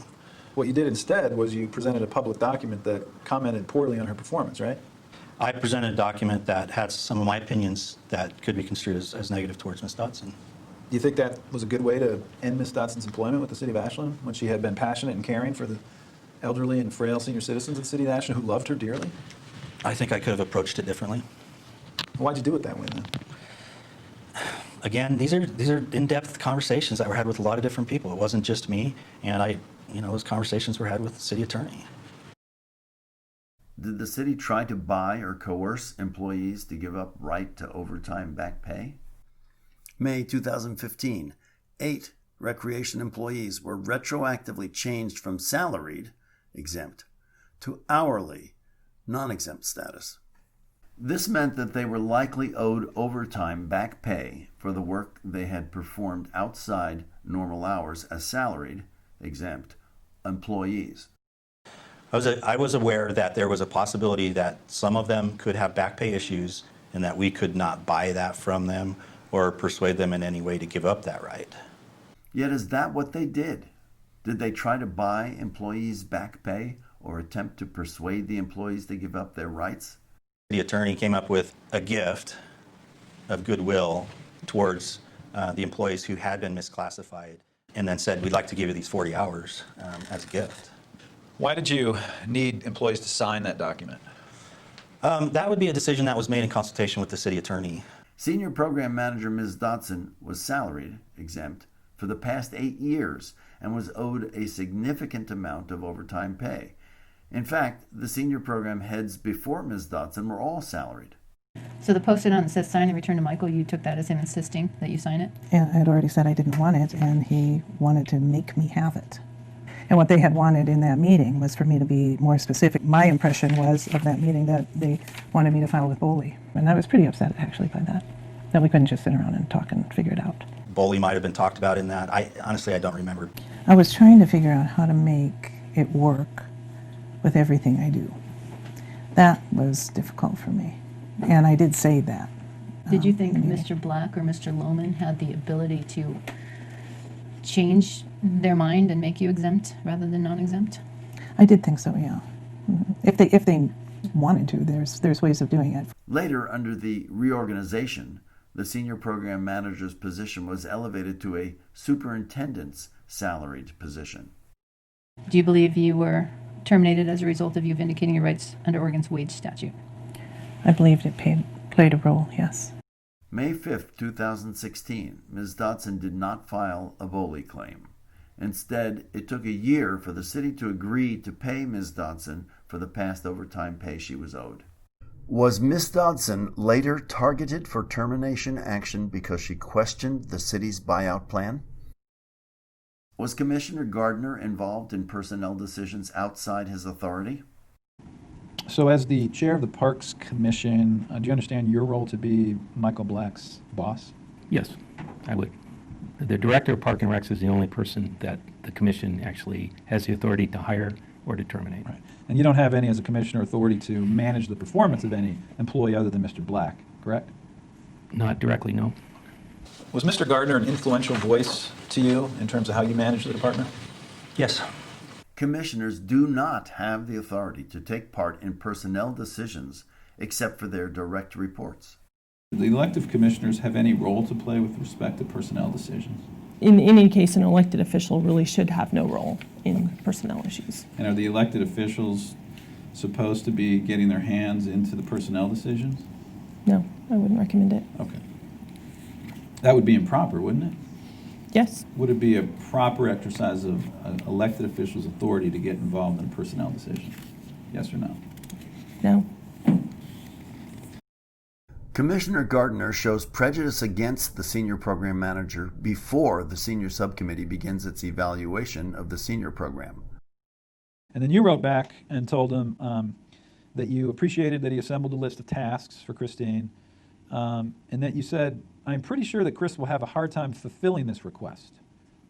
What you did instead was you presented a public document that commented poorly on her performance, right? I presented a document that had some of my opinions that could be construed as negative towards Ms. Dodson. Do you think that was a good way to end Ms. Dodson's employment with the City of Ashland when she had been passionate and caring for the elderly and frail senior citizens of the City of Ashland who loved her dearly? I think I could have approached it differently. Why'd you do it that way then? Again, these are in-depth conversations that were had with a lot of different people. It wasn't just me, and those conversations were had with the city attorney. Did the city try to buy or coerce employees to give up right to overtime back pay? May 2015, 8 recreation employees were retroactively changed from salaried, exempt, to hourly, non-exempt status. This meant that they were likely owed overtime back pay for the work they had performed outside normal hours as salaried, exempt, employees. I was aware that there was a possibility that some of them could have back pay issues and that we could not buy that from them or persuade them in any way to give up that right. Yet is that what they did? Did they try to buy employees back pay or attempt to persuade the employees to give up their rights? The attorney came up with a gift of goodwill towards the employees who had been misclassified and then said, we'd like to give you these 40 hours as a gift. Why did you need employees to sign that document? That would be a decision that was made in consultation with the city attorney. Senior Program Manager Ms. Dodson was salaried, exempt, for the past 8 years and was owed a significant amount of overtime pay. In fact, the senior program heads before Ms. Dodson were all salaried. So the post-it on that says sign and return to Michael, you took that as him insisting that you sign it? Yeah, I had already said I didn't want it, and he wanted to make me have it. And what they had wanted in that meeting was for me to be more specific. My impression was of that meeting that they wanted me to file with Boley. And I was pretty upset, actually, by that we couldn't just sit around and talk and figure it out. Boley might have been talked about in that. Honestly, I don't remember. I was trying to figure out how to make it work with everything I do. That was difficult for me. And I did say that. Did you think Mr. Black or Mr. Lohman had the ability to change their mind and make you exempt rather than non-exempt? I did think so, yeah. Mm-hmm. If they wanted to, there's ways of doing it. Later, under the reorganization, the senior program manager's position was elevated to a superintendent's salaried position. Do you believe you were terminated as a result of you vindicating your rights under Oregon's wage statute? I believed it played a role, yes. May 5th, 2016, Ms. Dodson did not file a Boley claim. Instead, it took a year for the city to agree to pay Ms. Dodson for the past overtime pay she was owed. Was Ms. Dodson later targeted for termination action because she questioned the city's buyout plan? Was Commissioner Gardner involved in personnel decisions outside his authority? So as the chair of the Parks Commission, do you understand your role to be Michael Black's boss? Yes, I would. The director of Park and Recs is the only person that the commission actually has the authority to hire or to terminate. Right. And you don't have any, as a commissioner, authority to manage the performance of any employee other than Mr. Black, correct? Not directly, no. Was Mr. Gardner an influential voice to you in terms of how you manage the department? Yes. Commissioners do not have the authority to take part in personnel decisions except for their direct reports. Do the elected commissioners have any role to play with respect to personnel decisions? In any case, an elected official really should have no role in personnel issues. And are the elected officials supposed to be getting their hands into the personnel decisions? No, I wouldn't recommend it. Okay. That would be improper, wouldn't it? Yes. Would it be a proper exercise of an elected official's authority to get involved in a personnel decision? Yes or no? No. Commissioner Gardner shows prejudice against the senior program manager before the senior subcommittee begins its evaluation of the senior program. And then you wrote back and told him that you appreciated that he assembled a list of tasks for Christine, and that you said, I'm pretty sure that Chris will have a hard time fulfilling this request.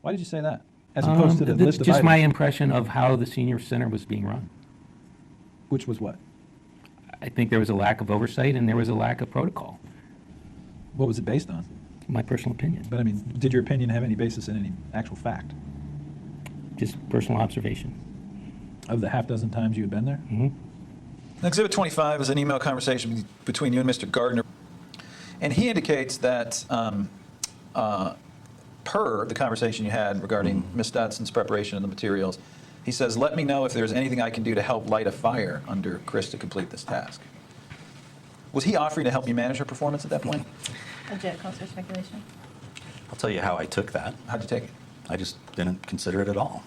Why did you say that? As opposed to the list of just items. my impression of how the senior center was being run. Which was what? I think there was a lack of oversight and there was a lack of protocol. What was it based on? My personal opinion. But I mean, did your opinion have any basis in any actual fact? Just personal observation. Of the half dozen times you had been there? Mm-hmm. Exhibit 25 is an email conversation between you and Mr. Gardner. And he indicates that per the conversation you had regarding Ms. Dodson's preparation of the materials, he says, let me know if there's anything I can do to help light a fire under Chris to complete this task. Was he offering to help you manage her performance at that point? Object calls for speculation. I'll tell you how I took that. How'd you take it? I just didn't consider it at all.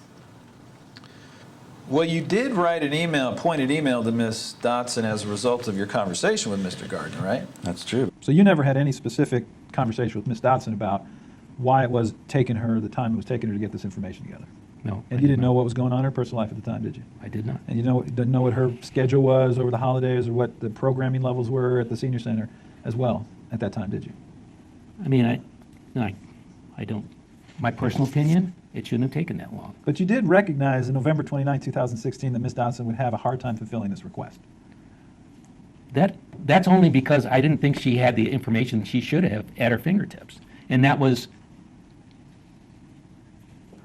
Well, you did write an email, pointed email to Ms. Dodson as a result of your conversation with Mr. Gardner, right? That's true. So you never had any specific conversation with Ms. Dodson about why it was taking her the time it was taking her to get this information together? No. And you didn't know what was going on in her personal life at the time, did you? I did not. And you didn't know what her schedule was over the holidays or what the programming levels were at the senior center as well at that time, did you? I mean, I don't. My personal opinion, it shouldn't have taken that long. But you did recognize in November 29, 2016 that Ms. Dodson would have a hard time fulfilling this request. That's only because I didn't think she had the information she should have at her fingertips. And that was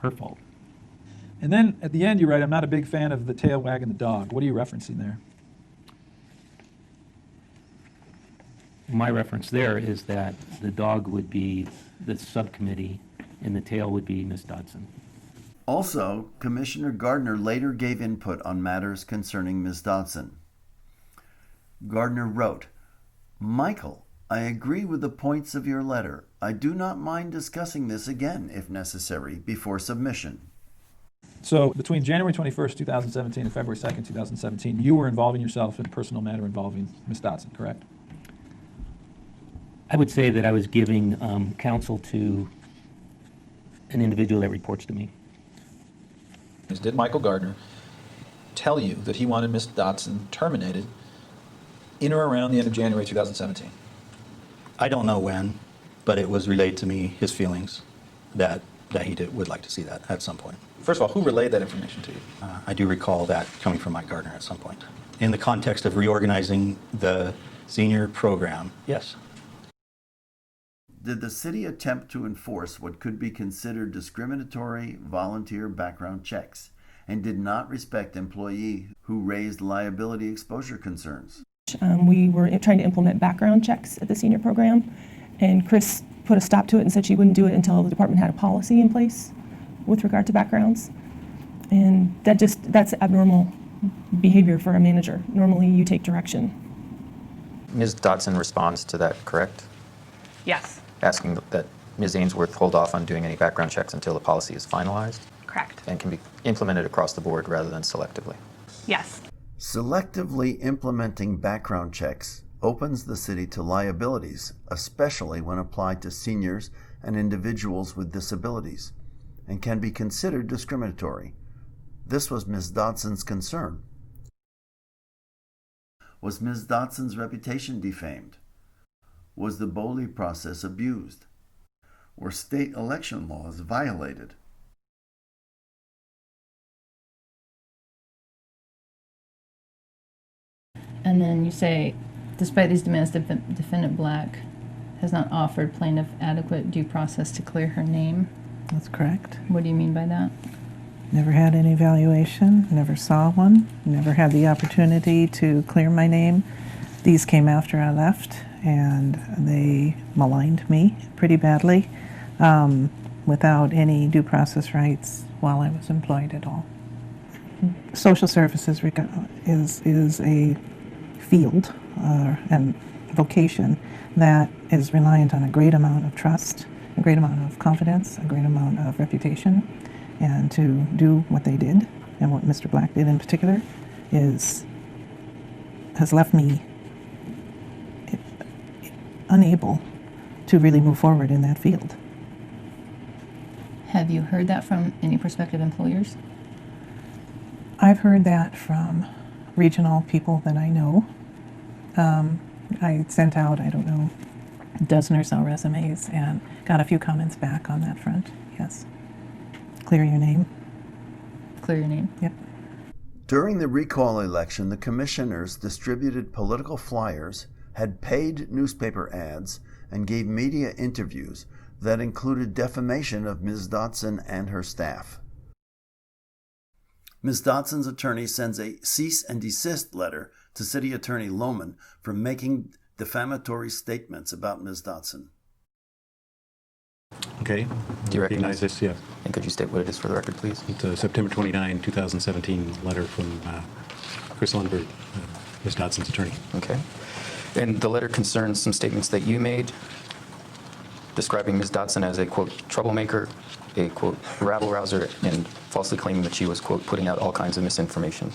her fault. And then at the end you write, I'm not a big fan of the tail wagging the dog. What are you referencing there? My reference there is that the dog would be the subcommittee and the tail would be Ms. Dodson. Also, Commissioner Gardner later gave input on matters concerning Ms. Dodson. Gardner wrote, Michael, I agree with the points of your letter. I do not mind discussing this again, if necessary, before submission. So between January 21st, 2017 and February 2nd, 2017, you were involving yourself in a personal matter involving Ms. Dodson, correct? I would say that I was giving counsel to an individual that reports to me. Did Michael Gardner tell you that he wanted Ms. Dodson terminated in or around the end of January 2017? I don't know when, but it was relayed to me, his feelings, that he would like to see that at some point. First of all, who relayed that information to you? I do recall that coming from Mike Gardner at some point. In the context of reorganizing the senior program, yes. Did the city attempt to enforce what could be considered discriminatory volunteer background checks and did not respect employee who raised liability exposure concerns? We were trying to implement background checks at the senior program, and Chris put a stop to it and said she wouldn't do it until the department had a policy in place with regard to backgrounds. And that's abnormal behavior for a manager. Normally you take direction. Ms. Dodson responds to that, correct? Yes. Asking that Ms. Ainsworth hold off on doing any background checks until the policy is finalized? Correct. And can be implemented across the board rather than selectively? Yes. Selectively implementing background checks opens the city to liabilities, especially when applied to seniors and individuals with disabilities, and can be considered discriminatory. This was Ms. Dodson's concern. Was Ms. Dodson's reputation defamed? Was the Boley process abused? Were state election laws violated? And then you say, despite these demands, defendant Black has not offered plaintiff adequate due process to clear her name. That's correct. What do you mean by that? Never had any evaluation, never saw one, never had the opportunity to clear my name. These came after I left, and they maligned me pretty badly without any due process rights while I was employed at all. Social services is a field and vocation that is reliant on a great amount of trust, a great amount of confidence, a great amount of reputation, and to do what they did, and what Mr. Black did in particular, has left me unable to really move forward in that field. Have you heard that from any prospective employers? I've heard that from regional people that I know. I sent out, I don't know, a dozen or so resumes and got a few comments back on that front. Yes. Clear your name. Clear your name? Yep. During the recall election, the commissioners distributed political flyers, had paid newspaper ads, and gave media interviews that included defamation of Ms. Dotson and her staff. Ms. Dotson's attorney sends a cease and desist letter to City Attorney Lohman for making defamatory statements about Ms. Dotson. Okay. Do you recognize this? Yeah. And could you state what it is for the record, please? It's a September 29, 2017 letter from Chris Lundberg, Ms. Dotson's attorney. Okay. And the letter concerns some statements that you made describing Ms. Dotson as a, quote, troublemaker, a, quote, rabble-rouser, and falsely claiming that she was, quote, putting out all kinds of misinformation. Do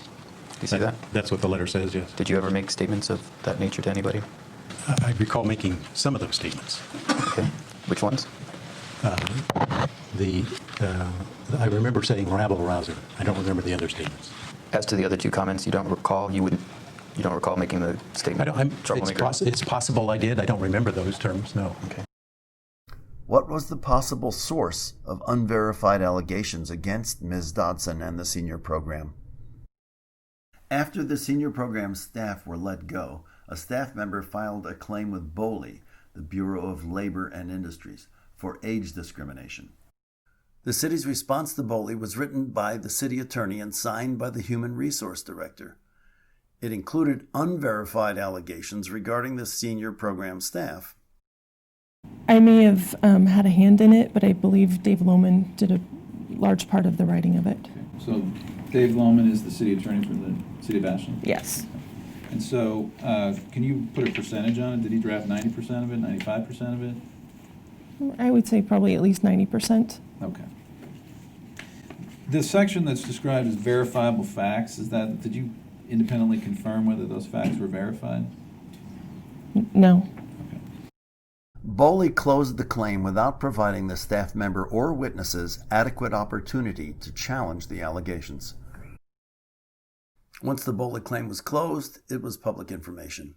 you see that? That's what the letter says, yes. Did you ever make statements of that nature to anybody? I recall making some of those statements. Okay. Which ones? I remember saying rabble-rouser. I don't remember the other statements. As to the other two comments, you don't recall? You don't recall making the statement? It's possible I did. I don't remember those terms, no. Okay. What was the possible source of unverified allegations against Ms. Dotson and the senior program? After the senior program staff were let go, a staff member filed a claim with BOLI, the Bureau of Labor and Industries, for age discrimination. The city's response to BOLI was written by the city attorney and signed by the human resource director. It included unverified allegations regarding the senior program staff. I may have had a hand in it, but I believe Dave Lohman did a large part of the writing of it. Okay. So Dave Lohman is the city attorney for the City of Ashland? Yes. And so can you put a percentage on it? Did he draft 90% of it, 95% of it? I would say probably at least 90%. Okay. The section that's described as verifiable facts, did you independently confirm whether those facts were verified? No. BOLI closed the claim without providing the staff member or witnesses adequate opportunity to challenge the allegations. Once the BOLI claim was closed, it was public information.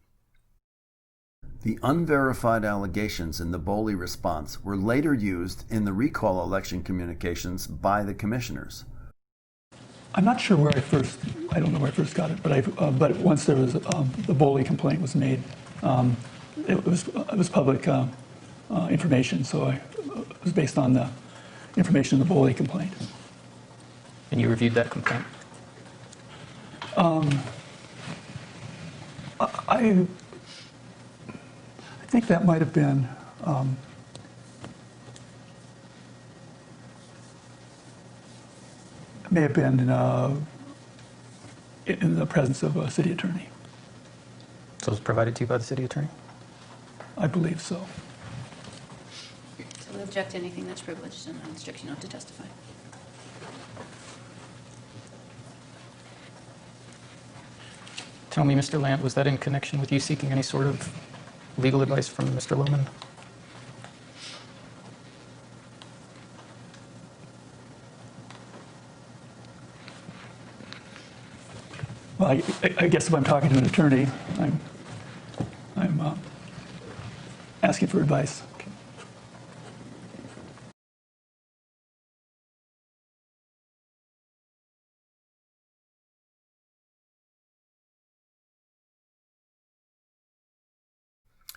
The unverified allegations in the BOLI response were later used in the recall election communications by the commissioners. I'm not sure where I don't know where I first got it, but once there was, the BOLI complaint was made, it was public information, so it was based on the information in the BOLI complaint. And you reviewed that complaint? I think that might have been may have been in the presence of a city attorney. So it was provided to you by the city attorney? I believe so. So we object to anything that's privileged and I instruct you not to testify. Tell me, Mr. Lant, was that in connection with you seeking any sort of legal advice from Mr. Lohman? Well, I guess if I'm talking to an attorney, I'm asking for advice.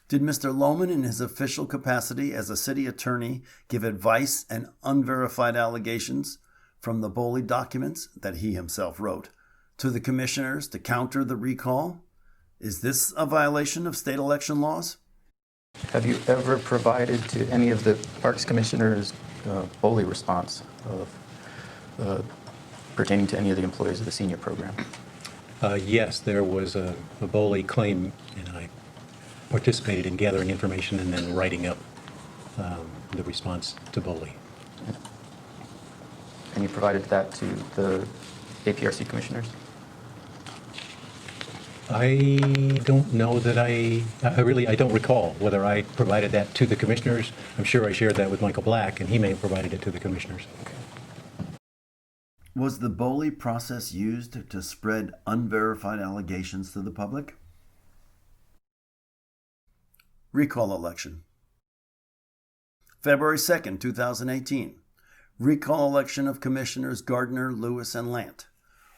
Did Mr. Lohman, in his official capacity as a city attorney, give advice and unverified allegations from the BOLI documents that he himself wrote to the commissioners to counter the recall? Is this a violation of state election laws? Have you ever provided to any of the Parks Commissioners BOLI response pertaining to any of the employees of the senior program? Yes, there was a BOLI claim, and I participated in gathering information and then writing up the response to BOLI. And you provided that to the APRC commissioners? I don't know that I don't recall whether I provided that to the commissioners. I'm sure I shared that with Michael Black, and he may have provided it to the commissioners. Was the Boley process used to spread unverified allegations to the public? Recall election. February 2nd, 2018. Recall election of Commissioners Gardner, Lewis, and Lant.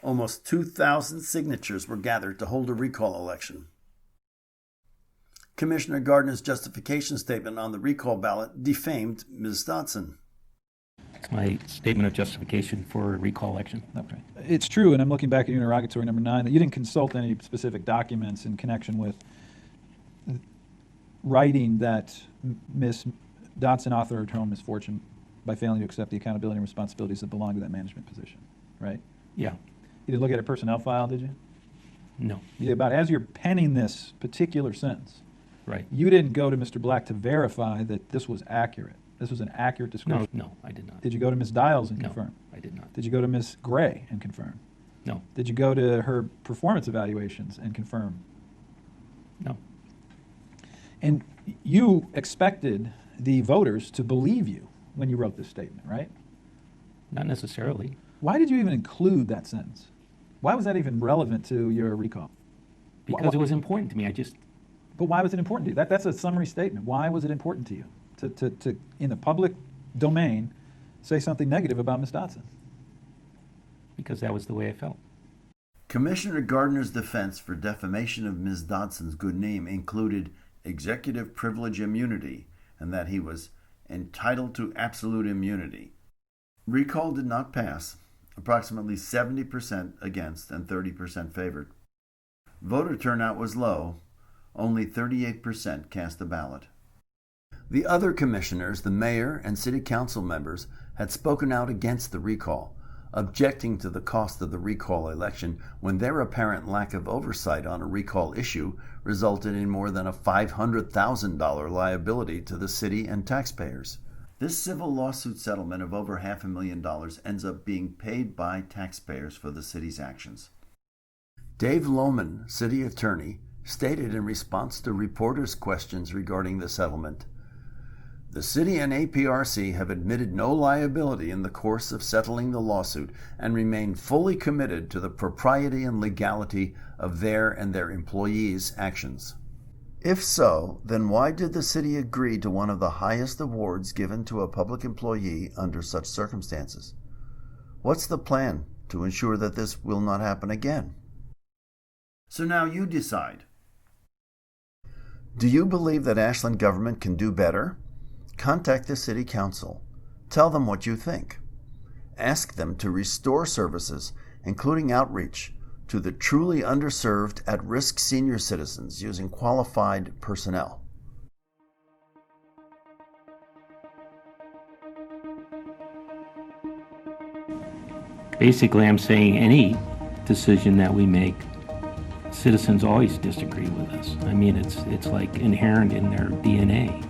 Almost 2,000 signatures were gathered to hold a recall election. Commissioner Gardner's justification statement on the recall ballot defamed Ms. Dodson. It's my statement of justification for a recall election. Okay. It's true, and I'm looking back at interrogatory number 9, that you didn't consult any specific documents in connection with writing that Ms. Dodson authored her own misfortune by failing to accept the accountability and responsibilities that belong to that management position, right? Yeah. You didn't look at a personnel file, did you? No. About as you're penning this particular sentence, right? You didn't go to Mr. Black to verify that this was accurate. This was an accurate description. No, I did not. Did you go to Ms. Dials and No, confirm? I did not. Did you go to Ms. Gray and confirm? No. Did you go to her performance evaluations and confirm? No. And you expected the voters to believe you when you wrote this statement, right? Not necessarily. Why did you even include that sentence? Why was that even relevant to your recall? Because it was important to me. But why was it important to you? That's a summary statement. Why was it important to you to in the public domain, say something negative about Ms. Dodson? Because that was the way I felt. Commissioner Gardner's defense for defamation of Ms. Dodson's good name included executive privilege immunity and that he was entitled to absolute immunity. Recall did not pass, approximately 70% against and 30% favored. Voter turnout was low, only 38% cast a ballot. The other commissioners, the mayor and city council members, had spoken out against the recall, objecting to the cost of the recall election when their apparent lack of oversight on a recall issue resulted in more than a $500,000 liability to the city and taxpayers. This civil lawsuit settlement of over $500,000 ends up being paid by taxpayers for the city's actions. Dave Lohman, city attorney, stated in response to reporters' questions regarding the settlement, "The city and APRC have admitted no liability in the course of settling the lawsuit and remain fully committed to the propriety and legality of their and their employees' actions." If so, then why did the city agree to one of the highest awards given to a public employee under such circumstances? What's the plan to ensure that this will not happen again? So now you decide. Do you believe that Ashland government can do better? Contact the City Council. Tell them what you think. Ask them to restore services, including outreach, to the truly underserved at-risk senior citizens using qualified personnel. Basically, I'm saying any decision that we make, citizens always disagree with us. I mean, it's like inherent in their DNA.